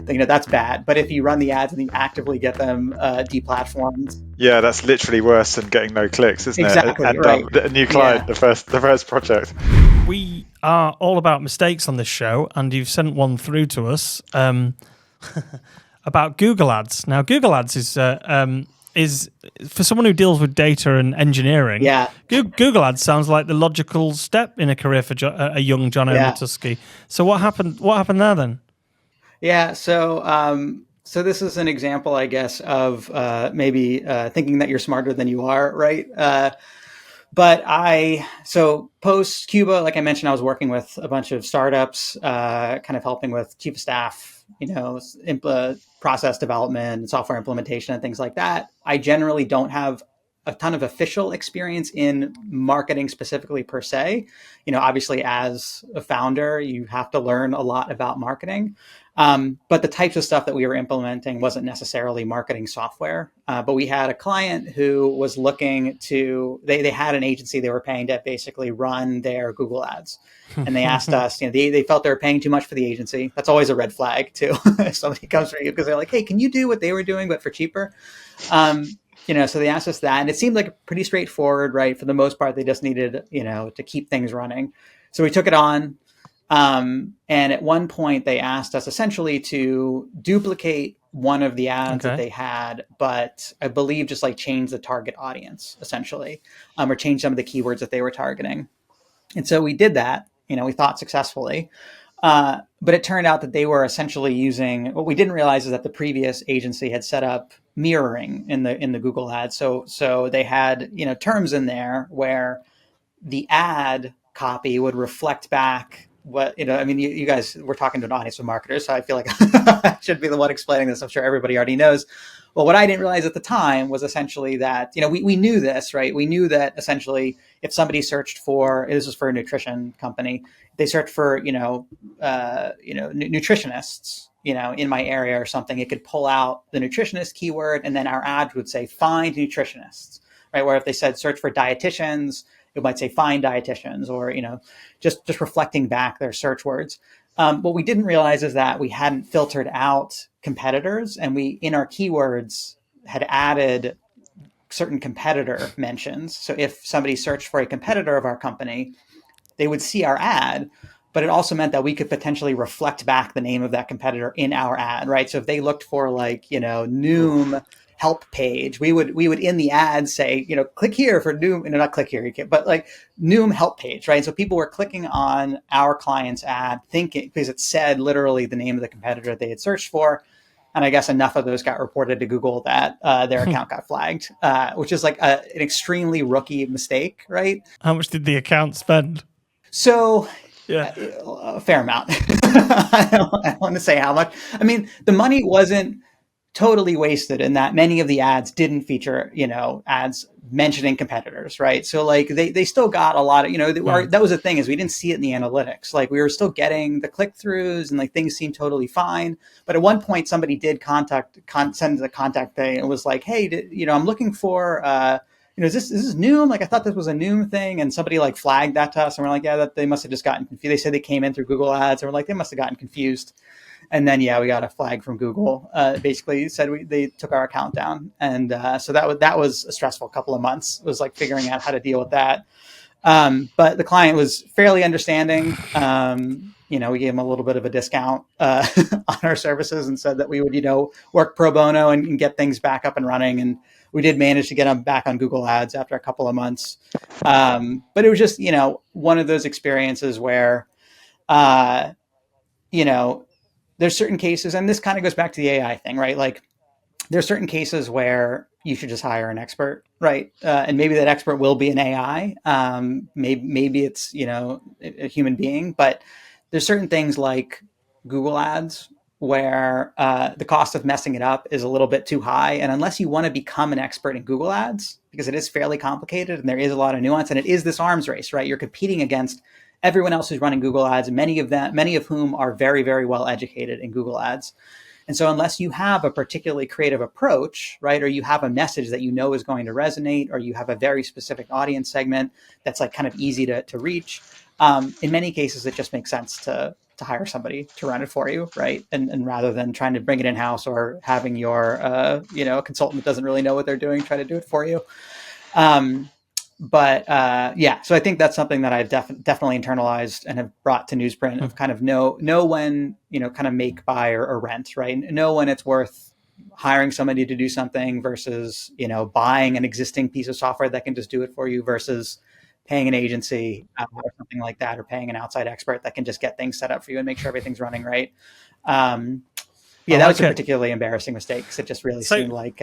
that's bad. But if you run the ads and you actively get them deplatformed. Yeah, that's literally worse than getting no clicks, isn't it? Exactly, And right. a new client, Yeah. the first project. We are all about mistakes on this show, and you've sent one through to us about Google Ads. Now, Google Ads is for someone who deals with data and engineering. Yeah. Google Ads sounds like the logical step in a career for a young John O'Matusky. So what happened? What happened there then? Yeah. So this is an example, I guess, of maybe thinking that you're smarter than you are, right? So post Cuba, like I mentioned, I was working with a bunch of startups, kind of helping with chief of staff, process development, software implementation, and things like that. I generally don't have a ton of official experience in marketing specifically per se. Obviously as a founder, you have to learn a lot about marketing. But the types of stuff that we were implementing wasn't necessarily marketing software. But we had a client who was looking to, they had an agency they were paying to basically run their Google ads. And they asked us, they felt they were paying too much for the agency. That's always a red flag too. If somebody comes for you because they're like, hey, can you do what they were doing, but for cheaper? So they asked us that, and it seemed like pretty straightforward, right? For the most part, they just needed, to keep things running. So we took it on. And at one point they asked us essentially to duplicate one of the ads that they had, but I believe just like change the target audience essentially, or change some of the keywords that they were targeting. And so we did that, we thought successfully. But it turned out that they were essentially using, what we didn't realize is that the previous agency had set up mirroring in the Google ads. So they had, terms in there where the ad copy would reflect back what, you guys were talking to an audience of marketers, so I feel like I should be the one explaining this. I'm sure everybody already knows. Well, what I didn't realize at the time was essentially that, we knew this, right? We knew that essentially if somebody searched for, this was for a nutrition company, they searched for, nutritionists, in my area or something, it could pull out the nutritionist keyword, and then our ad would say find nutritionists, right? Where if they said search for dietitians, it might say find dietitians, or, just reflecting back their search words. What we didn't realize is that we hadn't filtered out competitors, and we, in our keywords, had added certain competitor mentions. So if somebody searched for a competitor of our company, they would see our ad, but it also meant that we could potentially reflect back the name of that competitor in our ad, right? So if they looked for like, Noom help page, we would in the ad say, click here for Noom, not click here, but like Noom help page, right? So people were clicking on our client's ad thinking, because it said literally the name of the competitor they had searched for. And I guess enough of those got reported to Google that their account got flagged, which is like an extremely rookie mistake, right? How much did the account spend? So yeah, a fair amount. I don't want to say how much. I mean, the money wasn't totally wasted in that many of the ads didn't feature, ads mentioning competitors, right? So like they still got a lot of, that was the thing, is we didn't see it in the analytics. Like we were still getting the click-throughs and like things seemed totally fine. But at one point somebody did send the contact thing and was like, hey, I'm looking for, is this Noom? Like I thought this was a Noom thing, and somebody like flagged that to us, and we're like, yeah, that they must have just gotten confused. They said they came in through Google Ads, and we're like, they must have gotten confused. And then, we got a flag from Google. Basically said they took our account down, and so that was a stressful couple of months. It was like figuring out how to deal with that. But the client was fairly understanding. We gave them a little bit of a discount on our services and said that we would, work pro bono and get things back up and running. And we did manage to get them back on Google Ads after a couple of months. But it was just, one of those experiences where, there's certain cases, and this kind of goes back to the AI thing, right? Like there's certain cases where you should just hire an expert, right? And maybe that expert will be an AI. Maybe it's, a human being, but there's certain things like Google Ads where the cost of messing it up is a little bit too high. And unless you want to become an expert in Google Ads, because it is fairly complicated and there is a lot of nuance and it is this arms race, right? You're competing against everyone else who's running Google Ads, many of whom are very, very well educated in Google Ads. And so unless you have a particularly creative approach, right, or you have a message that is going to resonate, or you have a very specific audience segment that's like kind of easy to reach, in many cases, it just makes sense to to hire somebody to run it for you, right? And rather than trying to bring it in house or having your a consultant that doesn't really know what they're doing try to do it for you. So I think that's something that I've definitely internalized and have brought to newsprint of kind of know when, kind of make, buy, or rent, right? Know when it's worth hiring somebody to do something versus, buying an existing piece of software that can just do it for you versus paying an agency or something like that, or paying an outside expert that can just get things set up for you and make sure everything's running right. That was a particularly embarrassing mistake because it just really seemed like,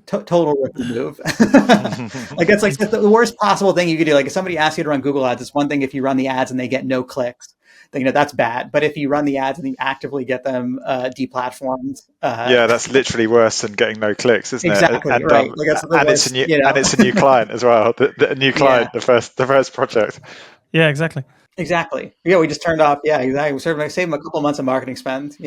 total rookie move. Like it's like the worst possible thing you could do. Like if somebody asks you to run Google ads, it's one thing if you run the ads and they get no clicks, then that's bad. But if you run the ads and you actively get them deplatformed, that's literally worse than getting no clicks, isn't exactly, it? And right. Like that's the worst, it's a new client as well. The new client, the first project. Yeah, exactly. Yeah, we just turned off. Yeah, exactly. We saved them a couple months of marketing spend.